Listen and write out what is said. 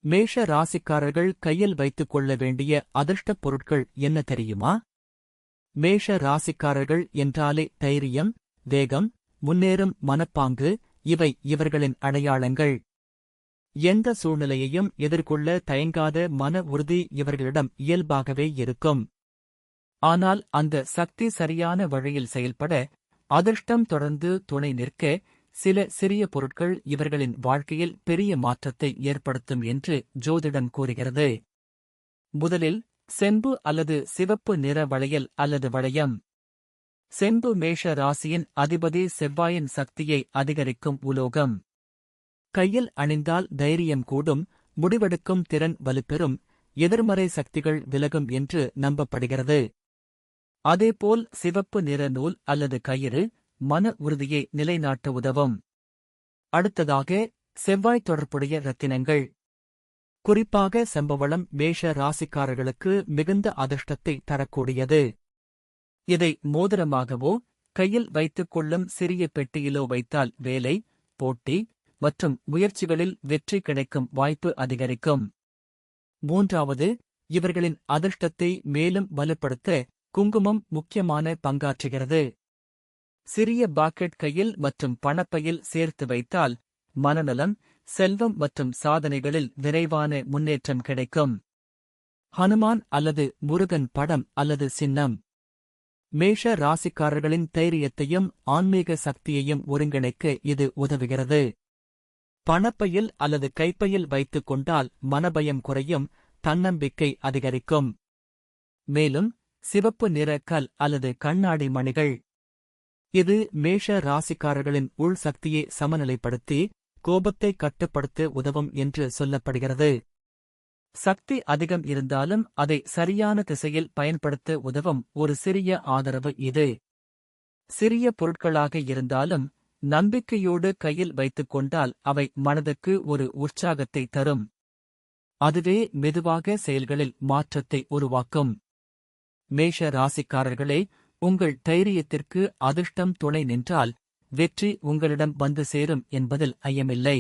மேஷ ராசிக்காரர்கள் கையில் வைத்துக் கொள்ள வேண்டிய அதிர்ஷ்டப் பொருட்கள் என்ன தெரியுமா? மேஷ ராசிக்காரர்கள் என்றாலே தைரியம், வேகம், முன்னேறும் மனப்பாங்கு இவை இவர்களின் அடையாளங்கள். எந்த சூழ்நிலையையும் எதிர்கொள்ள தயங்காத மன உறுதி இவர்களிடம் இயல்பாகவே இருக்கும். ஆனால் அந்த சக்தி சரியான வழியில் செயல்பட, அதிர்ஷ்டம் தொடர்ந்து துணை நிற்க, சில சிறிய பொருட்கள் இவர்களின் வாழ்க்கையில் பெரிய மாற்றத்தை ஏற்படுத்தும் என்று ஜோதிடம் கூறுகிறது. முதலில் செம்பு அல்லது சிவப்பு நிற வளையல் அல்லது வளையம். செம்பு மேஷ ராசியின் அதிபதி செவ்வாயின் சக்தியை அதிகரிக்கும் உலோகம். கையில் அணிந்தால் தைரியம் கூடும், முடிவெடுக்கும் திறன் வலுப்பெறும், எதிர்மறை சக்திகள் விலகும் என்று நம்பப்படுகிறது. அதேபோல் சிவப்பு நிற நூல் அல்லது கயிறு மன உறுதியை நிலைநாட்ட உதவும். அடுத்ததாக செவ்வாய் தொடர்புடைய இரத்தினங்கள். குறிப்பாக செம்பவளம் மேஷ ராசிக்காரர்களுக்கு மிகுந்த அதிர்ஷ்டத்தை தரக்கூடியது. இதை மோதிரமாகவோ கையில் வைத்துக் கொள்ளும் சிறிய பெட்டியிலோ வைத்தால் வேலை, போட்டி மற்றும் முயற்சிகளில் வெற்றி கிடைக்கும் வாய்ப்பு அதிகரிக்கும். மூன்றாவது, இவர்களின் அதிர்ஷ்டத்தை மேலும் வலுப்படுத்த குங்குமம் முக்கியமான பங்காற்றுகிறது. சிறிய பாக்கெட் கையில் மற்றும் பணப்பையில் சேர்த்து வைத்தால் மனநலம், செல்வம் மற்றும் சாதனைகளில் விரைவான முன்னேற்றம் கிடைக்கும். ஹனுமான் அல்லது முருகன் படம் அல்லது சின்னம். மேஷ ராசிக்காரர்களின் தைரியத்தையும் ஆன்மீக சக்தியையும் ஒருங்கிணைக்க இது உதவுகிறது. பணப்பையில் அல்லது கைப்பையில் வைத்துக் கொண்டால் மனபயம் குறையும், தன்னம்பிக்கை அதிகரிக்கும். மேலும் சிவப்பு நிற கல் அல்லது கண்ணாடி மணிகள். இது மேஷ ராசிக்காரர்களின் உள் சக்தியை சமநிலைப்படுத்தி கோபத்தை கட்டுப்படுத்த உதவும் என்று சொல்லப்படுகிறது. சக்தி அதிகம் இருந்தாலும் அதை சரியான திசையில் பயன்படுத்த உதவும் ஒரு சிறிய ஆதரவு இது. சிறிய பொருட்களாக இருந்தாலும் நம்பிக்கையோடு கையில் வைத்துக் கொண்டால் அவை மனதுக்கு ஒரு உற்சாகத்தை தரும். அதுவே மெதுவாக செயல்களில் மாற்றத்தை உருவாக்கும். மேஷ ராசிக்காரர்களே, உங்கள் தைரியத்திற்கு அதிர்ஷ்டம் துணை நின்றால் வெற்றி உங்களிடம் வந்து சேரும் என்பதில் ஐயமில்லை.